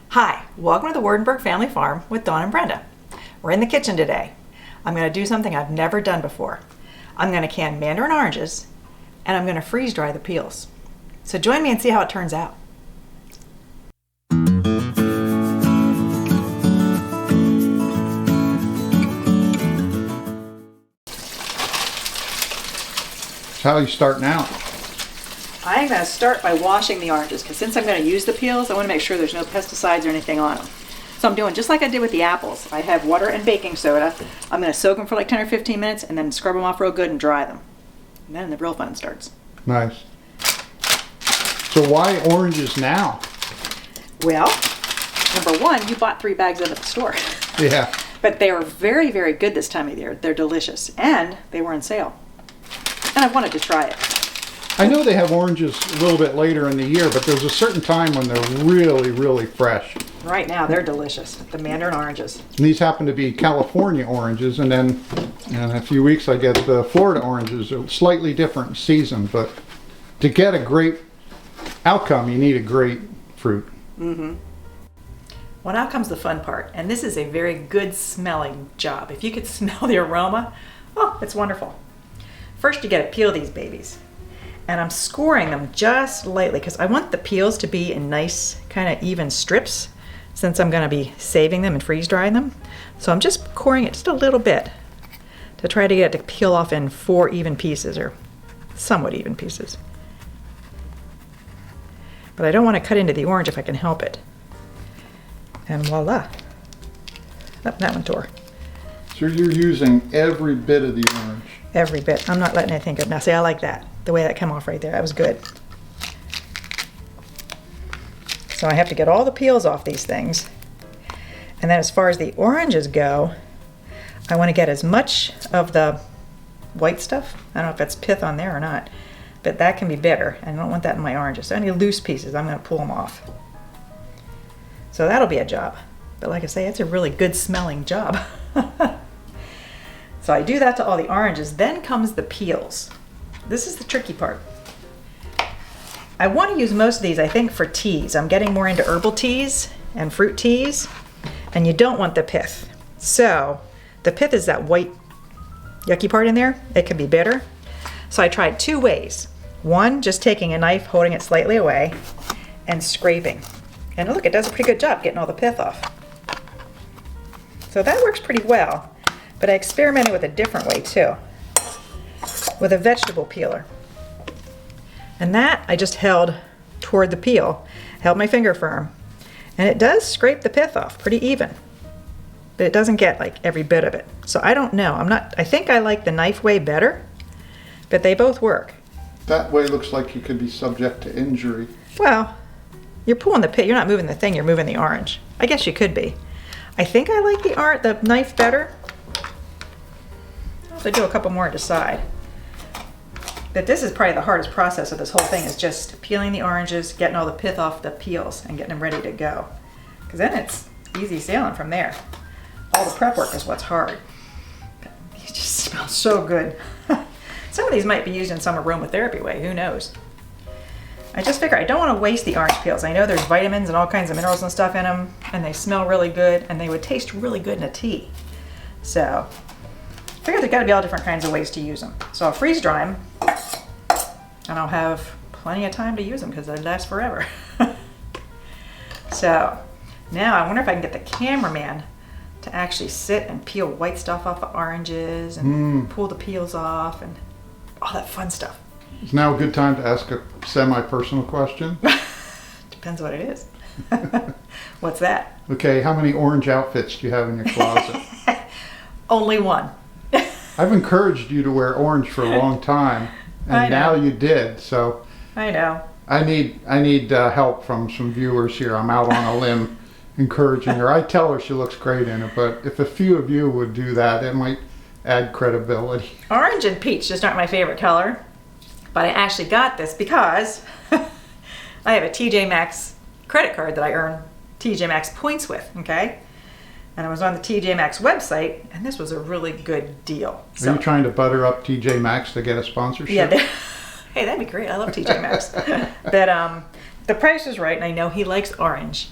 Hi, welcome to the Wardenberg Family Farm with Dawn and Brenda. We're in the kitchen today. I'm going to do something I've never done before. I'm going to can mandarin oranges and I'm going to freeze dry the peels. So join me and see how it turns out. So how are you starting out? I'm going to start by washing the oranges because since I'm going to use the peels, I want to make sure there's no pesticides or anything on them. So I'm doing just like I did with the apples. I have water and baking soda. I'm going to soak them for like 10 or 15 minutes and then scrub them off real good and dry them. And then the real fun starts. Nice. So why oranges now? Well, number one, you bought 3 bags of them at the store. Yeah. But they are very, very good this time of year. They're delicious. And they were on sale. And I wanted to try it. I know they have oranges a little bit later in the year, but there's a certain time when they're really, really fresh. Right now, they're delicious. The mandarin oranges. And these happen to be California oranges, and then in a few weeks I get the Florida oranges. They're slightly different season, but to get a great outcome, you need a great fruit. Mm-hmm. Well, now comes the fun part, and this is a very good smelling job. If you could smell the aroma, oh, it's wonderful. First, you got to peel these babies. And I'm scoring them just lightly because I want the peels to be in nice kind of even strips since I'm going to be saving them and freeze drying them. So I'm just coring it just a little bit to try to get it to peel off in 4 even pieces or somewhat even pieces. But I don't want to cut into the orange if I can help it. And voila. Oh, that one tore. So you're using every bit of the orange? Every bit. I'm not letting anything go. Now see, I like that. The way that came off right there. That was good. So I have to get all the peels off these things. And then as far as the oranges go, I want to get as much of the white stuff. I don't know if that's pith on there or not, but that can be bitter. I don't want that in my oranges. So any loose pieces, I'm going to pull them off. So that'll be a job. But like I say, it's a really good smelling job. So I do that to all the oranges. Then comes the peels. This is the tricky part. I want to use most of these, I think, for teas. I'm getting more into herbal teas and fruit teas, and you don't want the pith. So the pith is that white yucky part in there. It can be bitter. So I tried 2 ways. One, just taking a knife, holding it slightly away, and scraping. And look, it does a pretty good job getting all the pith off. So that works pretty well. But I experimented with a different way too, with a vegetable peeler. And that I just held toward the peel, held my finger firm, and it does scrape the pith off pretty even. But it doesn't get like every bit of it. So I don't know. I think I like the knife way better, but they both work. That way looks like you could be subject to injury. Well, you're pulling the pith, you're not moving the thing, you're moving the orange. I guess you could be. I think I like the knife better. I'll have to do a couple more to decide. But this is probably the hardest process of this whole thing, is just peeling the oranges, getting all the pith off the peels, and getting them ready to go. Because then it's easy sailing from there. All the prep work is what's hard. But these just smell so good. Some of these might be used in some aromatherapy way, who knows? I just figure I don't want to waste the orange peels. I know there's vitamins and all kinds of minerals and stuff in them, and they smell really good, and they would taste really good in a tea. So I figure there's got to be all different kinds of ways to use them. So I'll freeze dry them, and I'll have plenty of time to use them because they last forever. So now I wonder if I can get the cameraman to actually sit and peel white stuff off of oranges and pull the peels off and all that fun stuff. Is now a good time to ask a semi-personal question? Depends what it is. What's that? Okay, how many orange outfits do you have in your closet? Only one. I've encouraged you to wear orange for a long time, and now you did. So I know. I need help from some viewers here. I'm out on a limb encouraging her. I tell her she looks great in it, but if a few of you would do that, it might add credibility. Orange and peach just aren't my favorite color, but I actually got this because I have a TJ Maxx credit card that I earn TJ Maxx points with, okay? And I was on the TJ Maxx website, and this was a really good deal. Are you trying to butter up TJ Maxx to get a sponsorship? Yeah. Hey, that'd be great. I love TJ Maxx. But the price was right, and I know he likes orange.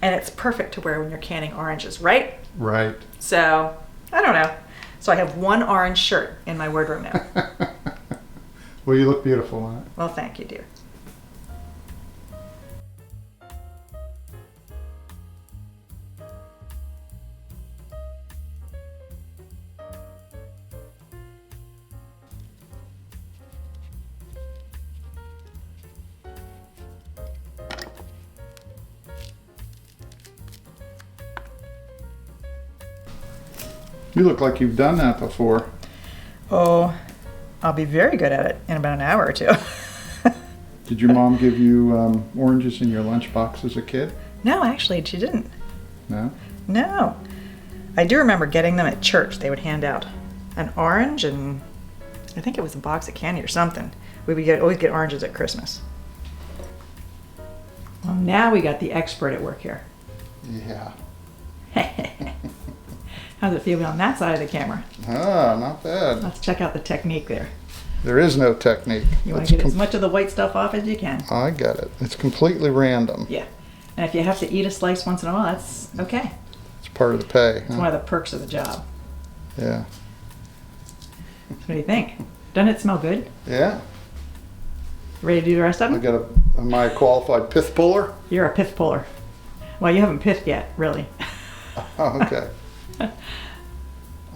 And it's perfect to wear when you're canning oranges, right? Right. So, I don't know. So I have one orange shirt in my wardrobe now. Well, you look beautiful on it. Well, thank you, dear. You look like you've done that before. Oh, I'll be very good at it in about an hour or two. Did your mom give you oranges in your lunchbox as a kid? No, actually, she didn't. No? No. I do remember getting them at church. They would hand out an orange and I think it was a box of candy or something. We would always get oranges at Christmas. Well, now we got the expert at work here. Yeah. How's it feel on that side of the camera? Ah, not bad. Let's check out the technique there. There is no technique. You want to get as much of the white stuff off as you can. I get it. It's completely random. Yeah. And if you have to eat a slice once in a while, that's okay. It's part of the pay. It's one of the perks of the job. Yeah. So what do you think? Doesn't it smell good? Yeah. Ready to do the rest of I them? am I a qualified pith puller? You're a pith puller. Well, you haven't pithed yet, really. Oh, okay.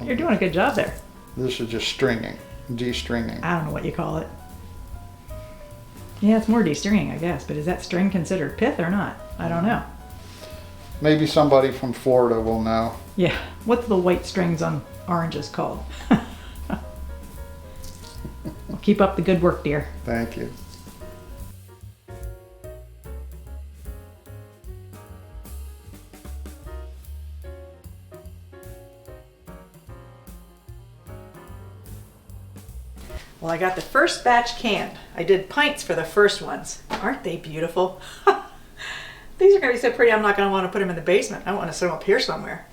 You're doing a good job there. This is just stringing, de-stringing. I don't know what you call it. Yeah, it's more de-stringing, I guess. But is that string considered pith or not? I don't know. Maybe somebody from Florida will know. Yeah. What's the white strings on oranges called? Well, keep up the good work, dear. Thank you. Well, I got the first batch canned. I did pints for the first ones. Aren't they beautiful? These are going to be so pretty, I'm not going to want to put them in the basement. I want to set them up here somewhere.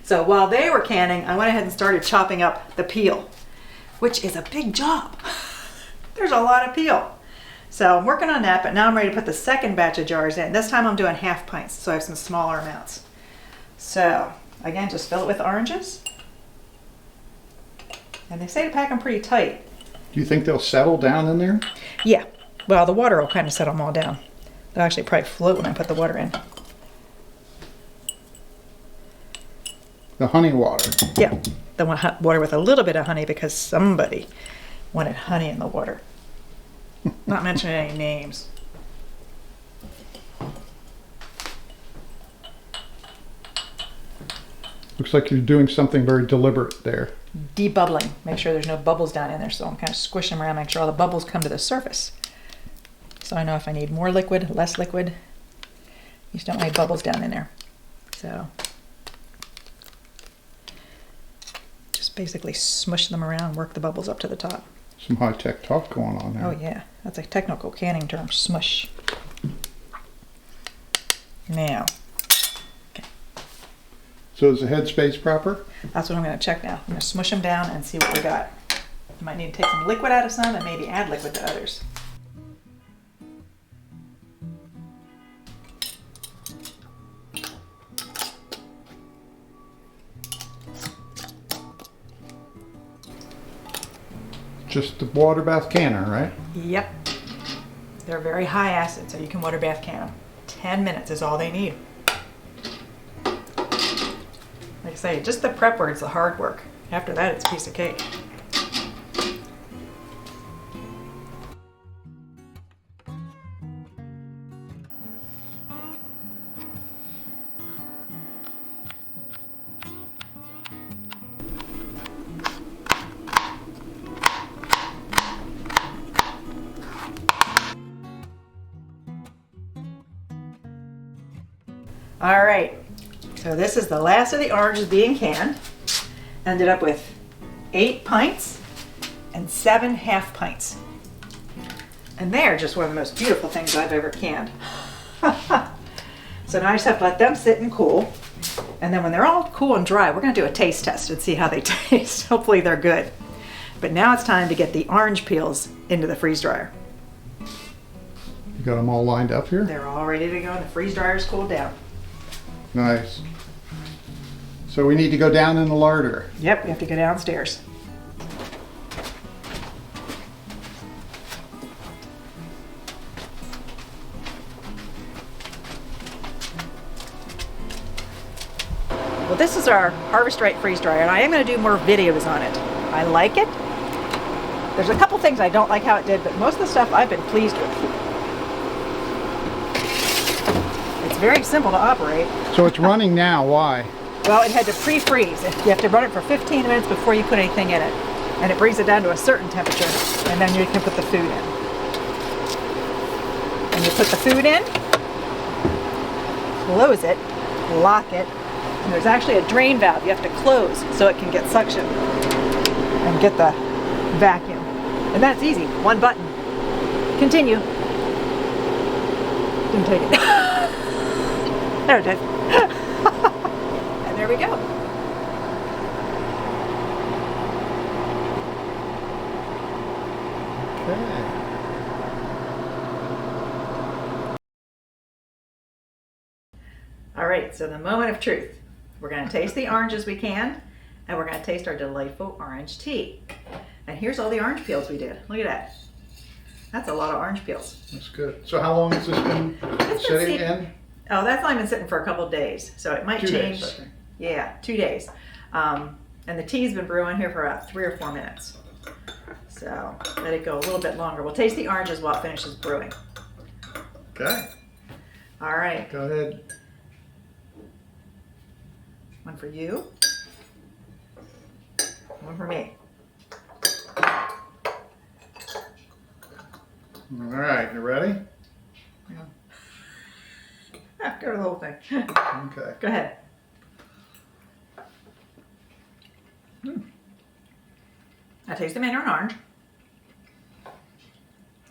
So while they were canning, I went ahead and started chopping up the peel, which is a big job. There's a lot of peel. So I'm working on that, but now I'm ready to put the second batch of jars in. This time I'm doing half pints, so I have some smaller amounts. So again, just fill it with oranges. And they say to pack them pretty tight. Do you think they'll settle down in there? Yeah. Well, the water will kind of settle them all down. They'll actually probably float when I put the water in. The honey water. Yeah. The water with a little bit of honey because somebody wanted honey in the water. Not mentioning any names. Looks like you're doing something very deliberate there. Debubbling. Make sure there's no bubbles down in there. So I'm kind of squishing them around, make sure all the bubbles come to the surface. So I know if I need more liquid, less liquid. You just don't want any bubbles down in there. So just basically smush them around, work the bubbles up to the top. Some high-tech talk going on there. Oh yeah, that's a technical canning term, smush. Now, So is the headspace proper? that's what I'm going to check now. I'm going to smush them down and see what we got. You might need to take some liquid out of some and maybe add liquid to others. Just the water bath canner, right? Yep. They're very high acid, so you can water bath can them. 10 minutes is all they need. Like I say, just the prep work's the hard work. After that, it's a piece of cake. All right, so this is the last of the oranges being canned. Ended up with 8 pints and 7 half pints. And they are just one of the most beautiful things I've ever canned. So now I just have to let them sit and cool. And then when they're all cool and dry, we're gonna do a taste test and see how they taste. Hopefully they're good. But now it's time to get the orange peels into the freeze dryer. You got them all lined up here? They're all ready to go and the freeze dryer's cooled down. Nice. So we need to go down in the larder. Yep, we have to go downstairs. Well, this is our Harvest Right freeze dryer, and I am going to do more videos on it. I like it. There's a couple things I don't like how it did, but most of the stuff I've been pleased with. It's very simple to operate. So it's running now. Why? Well, it had to pre-freeze. You have to run it for 15 minutes before you put anything in it. And it brings it down to a certain temperature, and then you can put the food in. And you put the food in, close it, lock it, and there's actually a drain valve you have to close so it can get suction and get the vacuum. And that's easy, one button. Continue. Didn't take it. There it is. And there we go. Okay. All right, so the moment of truth. We're going to taste the oranges we can, and we're going to taste our delightful orange tea. And here's all the orange peels we did. Look at that. That's a lot of orange peels. That's good. So how long has this been sitting in? Oh, that's only been sitting for a couple of days, so it might 2 change. days, I think. Yeah, 2 days. And the tea's been brewing here for about 3 or 4 minutes. So let it go a little bit longer. We'll taste the oranges while it finishes brewing. Okay. All right. Go ahead. One for you. One for me. All right. You ready? Yeah. Go to the whole thing. Okay. Go ahead. I taste the Mandarin orange.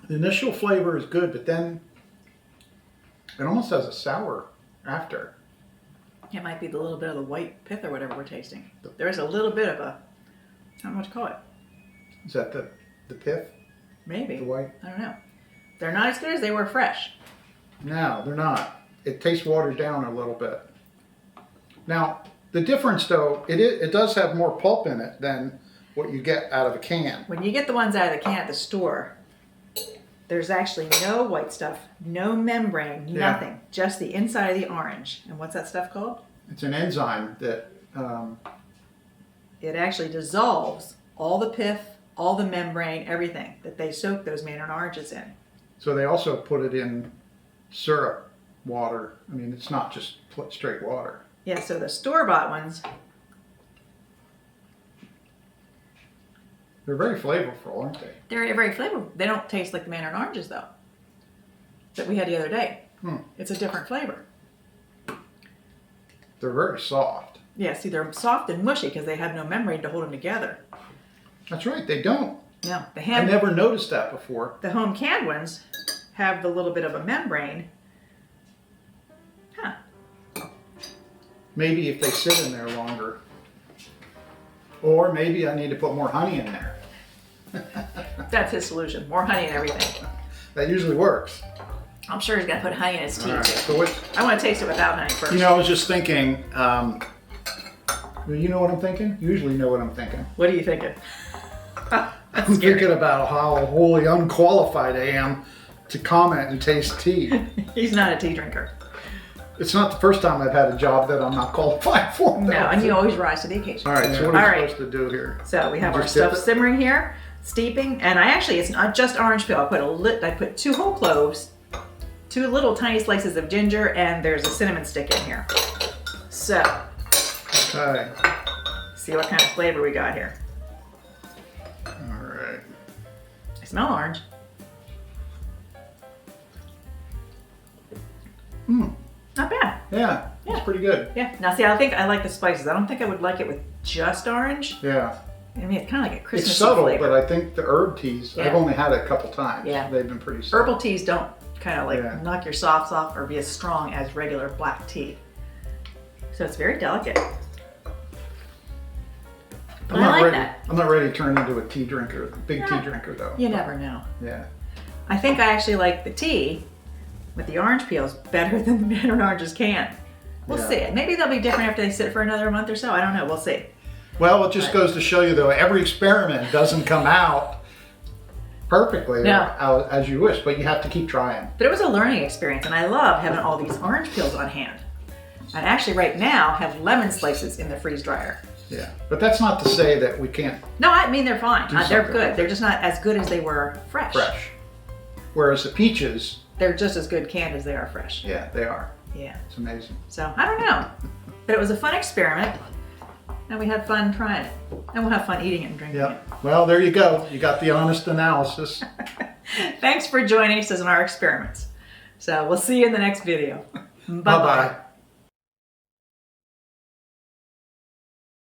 The initial flavor is good, but then it almost has a sour after. It might be the little bit of the white pith or whatever we're tasting. There is a little bit of a, I don't know what to call it. Is that the pith? Maybe. The white? I don't know. They're not as good as they were fresh. No, they're not. It tastes watered down a little bit. Now, the difference though, it does have more pulp in it than what you get out of a can. When you get the ones out of the can at the store, there's actually no white stuff, no membrane, Yeah. nothing. Just the inside of the orange. And what's that stuff called? It's an enzyme that, It actually dissolves all the pith, all the membrane, everything that they soak those Mandarin oranges in. so they also put it in syrup water. I mean, it's not just straight water. Yeah, so the store-bought ones, They're very flavorful, aren't they? they're very flavorful. They don't taste like the Mandarin oranges, though, that we had the other day. It's a different flavor. They're very soft. Yeah, see, they're soft and mushy because they have no membrane to hold them together. That's right, they don't. No, the I never noticed that before. the home canned ones have the little bit of a membrane. Huh. Maybe if they sit in there longer. Or maybe I need to put more honey in there. That's his solution. More honey and everything. That usually works. I'm sure he's going to put honey in his tea, All right, too. so what, I want to taste it without honey first. you know, I was just thinking, well, you know what I'm thinking? You usually know what I'm thinking. What are you thinking? I'm thinking about how wholly unqualified I am to comment and taste tea. He's not a tea drinker. It's not the first time I've had a job that I'm not qualified for. No, and you always rise to the occasion. All right, so what are All we right. supposed to do here? So we have our Just dip stuff it? simmering here, steeping, and it's not just orange peel. I put 2 whole cloves, 2 little tiny slices of ginger, and there's a cinnamon stick in here. So, Okay. see what kind of flavor we got here. All right. I smell orange. Not bad. Yeah, it's pretty good. Yeah. Now see, I think I like the spices. I don't think I would like it with just orange. Yeah. I mean, it's kind of like a Christmas It's subtle, flavor. but I think the herb teas, Yeah. I've only had it a couple times. Yeah. They've been pretty subtle. Herbal teas don't kind of like Yeah. knock your socks off or be as strong as regular black tea. So it's very delicate. I'm I not like ready. that. I'm not ready to turn into a tea drinker, big tea Yeah. drinker though. You never know. Yeah. I think I actually like the tea with the orange peels better than the Mandarin oranges can. We'll Yeah. see. Maybe they'll be different after they sit for another month or so. I don't know. We'll see. Well, it just goes to show you, though, every experiment doesn't come out perfectly No. as you wish, but you have to keep trying. But it was a learning experience, and I love having all these orange peels on hand. And actually, right now, have lemon slices in the freeze dryer. Yeah, but that's not to say that we can't No, I mean they're fine. They're something good. with They're just not as good as they were fresh. fresh. Whereas the peaches, They're just as good canned as they are fresh. yeah, they are. Yeah. It's amazing. So I don't know, but it was a fun experiment, and we had fun trying it, and we'll have fun eating it and drinking Yep. Well, there you go. You got the honest analysis. it. Thanks for joining us in our experiments. So we'll see you in the next video. Bye-bye. Bye-bye.